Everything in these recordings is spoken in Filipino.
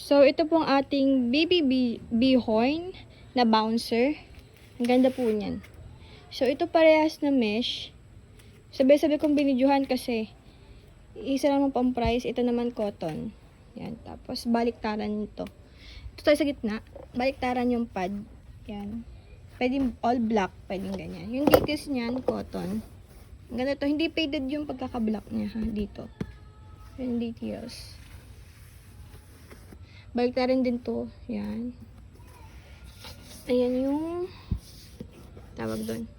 So, ito pong ating BB-horn na bouncer. Ang ganda po niyan. So, ito parehas na mesh. Sabi-sabi kong binidyohan kasi isa lang pang price. Ito naman cotton. Yan. Tapos, baliktaran nito. Ito tayo sa gitna. Baliktaran yung pad. Yan. Pwedeng all black. Pwedeng ganyan. Yung details niyan, cotton. Ang ganda to. Hindi faded yung pagkaka-black niya ha. Dito. Yung details. Baliktaran din to. Yan. Ayan yung tawag doon.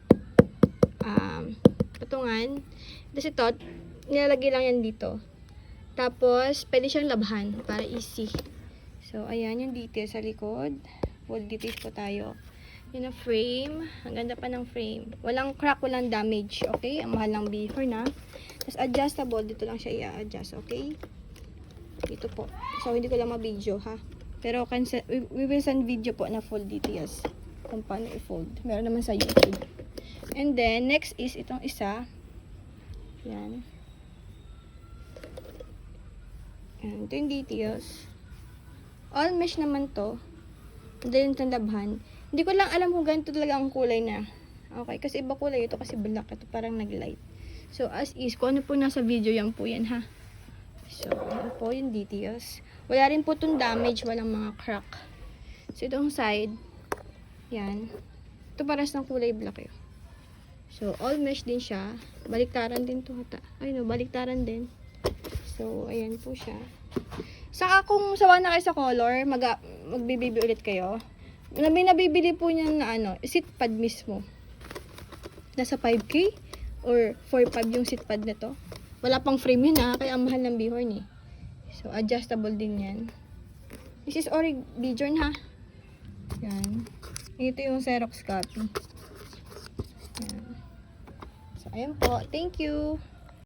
Patungan. Tapos ito, nilalagay lang yan dito. Tapos, pwede siyang labhan para easy. So, ayan yung details sa likod. Full details po tayo. Yun ang frame. Ang ganda pa ng frame. Walang crack, walang damage. Okay? Ang mahal ng BB-horn na. Tapos, adjustable. Dito lang siya i-adjust. Okay? Dito po. So, hindi ko lang ma-video, ha? Pero, we will send video po na full details. Kung paano i-fold. Meron naman sa YouTube. And then, next is itong isa. Yan. Yan. Ito yung details. All mesh naman to. Madali itong labhan. Hindi ko lang alam kung ganito talaga ang kulay na. Okay, kasi iba kulay ito kasi black. Ito parang nag-light. So, as is, kung ano po nasa video, yan po yan, ha? So, yan po yung details. Wala rin po itong damage. Walang mga crack. So, itong side, yan. Ito paras ng kulay black yun. So, all mesh din siya. Baliktaran din to hata. Ay no, baliktaran din. So, ayan po siya. Saka kung sawa na kayo sa color, magbibibi ulit kayo. May nabibili po niyan na ano, seat pad mismo. Nasa 5K or 4.5 yung seat pad nito. Wala pang frame yun ha, kaya ang mahal ng BB-horn eh. So, adjustable din yan. This is Orig BB-horn ha. Yan. Ito yung Xerox copy. Yan. So, ayan po. Thank you.